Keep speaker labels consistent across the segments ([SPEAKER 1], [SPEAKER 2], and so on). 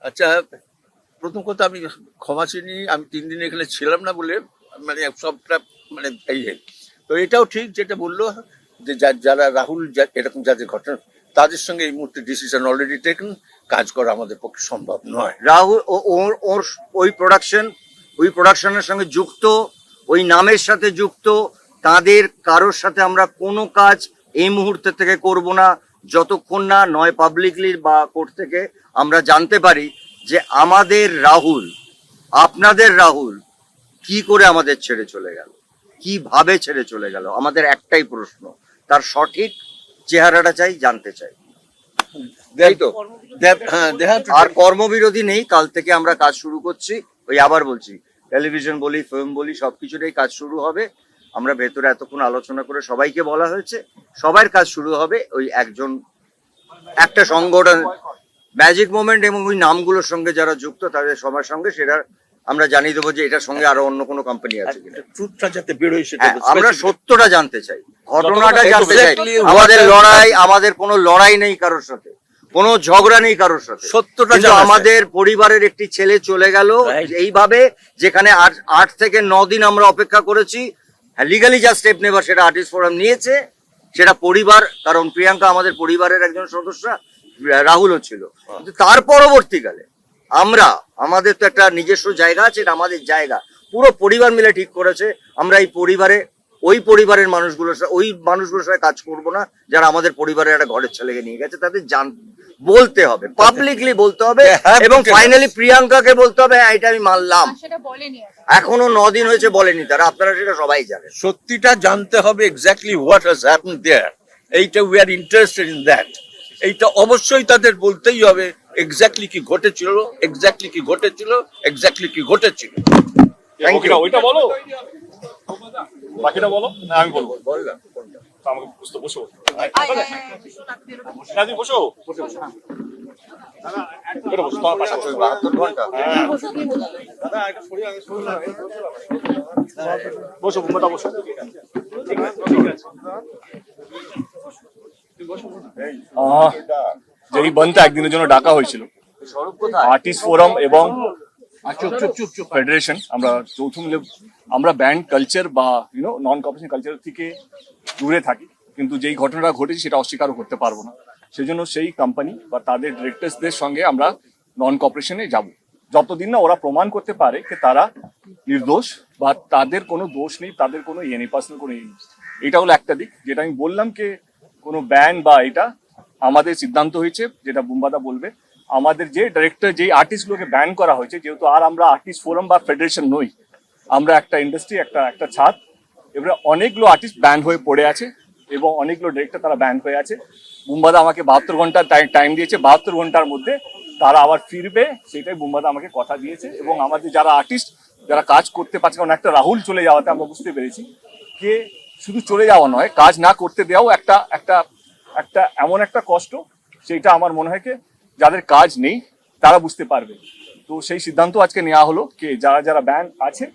[SPEAKER 1] আচ্ছা, প্রথম কথা আমি ক্ষমা চিনি, আমি 3 দিন এখানে ছিলাম না বলে মানে সবটা মানে তো এটাও ঠিক যেটা বললো যে যারা রাহুল এরকম যাদের ঘটনা তাদের সঙ্গে এই মুহূর্তে ডিসিশন অলরেডি টেকেন, কাজ করা আমাদের পক্ষে সম্ভব নয়।
[SPEAKER 2] রাহুল ওর ওর ওই প্রোডাকশনের সঙ্গে যুক্ত, ওই নামের সাথে যুক্ত, তাদের কারোর সাথে আমরা কোনো কাজ এই মুহূর্তে থেকে করব না যতক্ষণ না নয় পাবলিকলি বা কোর্ট থেকে আমরা জানতে পারি যে আমাদের রাহুল, আপনাদের রাহুল কি করে আমাদের ছেড়ে চলে গেল, কিভাবে ছেড়ে চলে গেল। আমাদের একটাই প্রশ্ন, তার সঠিক চেহারাটা চাই, জানতে চাই। তাই তো? আর কর্মবিরতি নেই, কাল থেকে আমরা কাজ শুরু করছি। ওই আবার বলছি, টেলিভিশন বলি, ফিল্ম বলি, সবকিছুটাই কাজ শুরু হবে। আমরা ভেতরে এতক্ষণ আলোচনা করে সবাইকে বলা হয়েছে, সবার কাজ শুরু হবে ওই একটা সংগঠন ম্যাজিক মোমেন্ট এবং ওই নামগুলোর সঙ্গে যারা যুক্ত তাদের সবার সঙ্গে সেটা আমরা জানিয়ে দেবো যে এটার সঙ্গে আরো অন্য কোনো কোম্পানি আছে কিনা।
[SPEAKER 1] ট্রুথটা যাতে বেরোয় সেটা
[SPEAKER 2] আমরা সত্যটা জানতে চাই, ঘটনাটা জানতে চাই। আমাদের কোনো লড়াই নেই কারোর সাথে, কোনো ঝগড়া নেই কারোর সাথে। সত্যটা আমাদের পরিবারের একটি ছেলে চলে গেল এইভাবে, যেখানে 8 থেকে 9 দিন আমরা অপেক্ষা করেছি। হ্যাঁ, লিগালি যা স্টেপ নেবার সেটা আর্টিস্ট ফোরাম নিয়েছে, সেটা পরিবার, কারণ প্রিয়াঙ্কা আমাদের পরিবারের একজন সদস্য, রাহুলও ছিল। কিন্তু তার পরবর্তীকালে আমাদের তো একটা নিজস্ব জায়গা আছে, এটা আমাদের জায়গা, পুরো পরিবার মিলে ঠিক করেছে আমরা এই ওই পরিবারের মানুষগুলোর সাথে কাজ করব না যারা আমাদের পরিবারের একটা ঘরের ছেলেকে নিয়ে গেছে। তাদের বলতে হবে, পাবলিকলি বলতে হবে, এবং ফাইনালি প্রিয়াঙ্কাকে বলতে হবে হ্যাঁ এটা আমি মানলাম। এখনো 9 দিন হয়েছে বলেনি তারা, আপনারা সেটা সবাই জানেন।
[SPEAKER 1] সত্যিটা জানতে হবে, এক্স্যাক্টলি হোয়াট হ্যাজ হ্যাপেন্ড দেয়ার। এইটা we are interested in that. এইটা অবশ্যই তাদের বলতেই হবে, এক্স্যাক্টলি কি ঘটেছিল, এক্স্যাক্টলি কি ঘটেছিল, এক্স্যাক্টলি কি ঘটেছিল।
[SPEAKER 3] ওইটা বলো, বাকিটা বলো। না আমি বলবো, আমাকে বুঝতে বসো, বসো বসো, বসো। যেই বনটা একদিনের জন্য ডাকা হয়েছিল আর্টিস্ট ফোরাম এবং ফেডারেশন, আমরা যৌথ মিলে আমরা ব্যান্ড কালচার বা নন কর্পোরেশন কালচার থেকে দূরে থাকি, কিন্তু যেই ঘটনাটা ঘটেছে সেটা অস্বীকারও করতে পারবো না। সেজন্য সেই কোম্পানি বা তাদের ডিরেক্টরসদের সঙ্গে আমরা নন কর্পোরেশনে যাব যতদিন না ওরা প্রমাণ করতে পারে যে তারা নির্দোষ বা তাদের কোনো দোষ নেই, তাদের কোনো নেই, পার্সোনাল কোনো নেই। এটা হলো একটা দিক যেটা আমি বললাম, যে কোনো ব্যান বা এটা আমাদের সিদ্ধান্ত হয়েছে, যেটা বুম্বাদা বলবে। আমাদের যে ডিরেক্টর, যে আর্টিস্টগুলোকে ব্যান করা হয়েছে, যেহেতু আর আমরা আর্টিস্ট ফোরাম বা ফেডারেশন নই, আমরা একটা ইন্ডাস্ট্রি, একটা ছাদ, এবারে অনেকগুলো আর্টিস্ট ব্যান হয়ে পড়ে আছে এবং অনেকগুলো ডিরেক্টর তারা ব্যান হয়ে আছে। বুম্বাদা আমাকে 72 ঘন্টা টাইম দিয়েছে, 72 ঘন্টার মধ্যে তারা আবার ফিরবে, সেটাই বুম্বাদা আমাকে কথা দিয়েছে। এবং আমাদের যারা আর্টিস্ট যারা কাজ করতে পারছে, কারণ একটা রাহুল চলে যাওয়াতে আমরা বুঝতে পেরেছি যে শুধু চলে যাওয়া নয়, কাজ না করতে দেওয়াও একটা এমন একটা কষ্ট, সেটা আমার মনে হয় যাদের কাজ নেই তারা বুঝতে পারবে। তো সেই সিদ্ধান্ত আজকে নেওয়া হলো যে যারা ব্যান আছে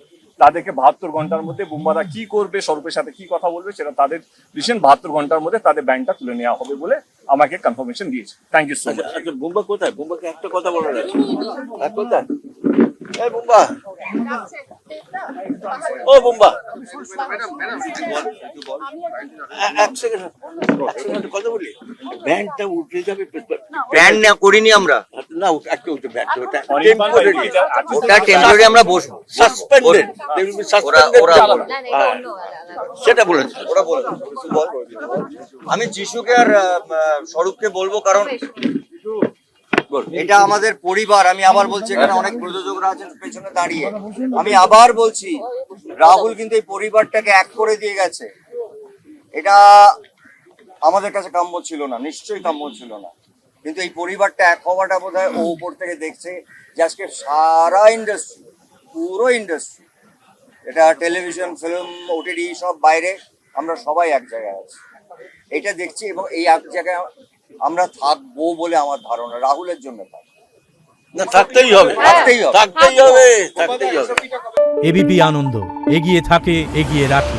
[SPEAKER 3] তাদেরকে 72 ঘন্টার মধ্যে বুম্বাদা কি করবে, স্বরূপের সাথে কি কথা বলবে, সেটা তাদের ডিসিশন। 72 ঘন্টার মধ্যে তাদের ব্যানটা তুলে নেওয়া হবে বলে আমাকে কনফার্মেশন দিয়েছে। Thank you so much.
[SPEAKER 1] আচ্ছা, বুম্বা কোথায়? বুম্বাকে একটা কথা বলার আছে। কোথায়? এই বুম্বা, ও বুম্বা, এক সেকেন্ড কথা বলি। ব্যান্ডটা উঠে যাবে,
[SPEAKER 2] ব্যান না করিনি আমরা,
[SPEAKER 1] না একটা উঠে ব্যান্ড, ওটা
[SPEAKER 2] টেম্পোরারি আমরা বসবো,
[SPEAKER 1] সাসপেন্ডেড, সেটা বলেছে ওরা বলবে।
[SPEAKER 2] আমি যিশুকে আর স্বরূপকে বলবো, কারণ এটা আমাদের পরিবার। আমি আবার বলছি, এখানে অনেক প্রযোজকরা আছেন পেছনে দাঁড়িয়ে, আমি আবার বলছি রাহুল কিন্তু এই পরিবারটাকে এক করে দিয়ে গেছে। এটা আমাদের কাছে কাম্য ছিল না, নিশ্চয়ই কাম্য ছিল না, কিন্তু এই পরিবারটা এক হওয়াটা বোধহয় ও উপর থেকে দেখছে যে আজকে সারা ইন্ডাস্ট্রি, পুরো ইন্ডাস্ট্রি, এটা টেলিভিশন, ফিল্ম, ওটিটি সব বাইরে, আমরা সবাই এক জায়গায় আছি, এটা দেখছি। এবং এই এক জায়গায় আমরা থাকবো বলে আমার ধারণা, রাহুলের জন্য
[SPEAKER 1] থাকতেই হবে, থাকতেই হবে, থাকতেই হবে।
[SPEAKER 4] এবিপি আনন্দ এগিয়ে থাকে, এগিয়ে রাখে।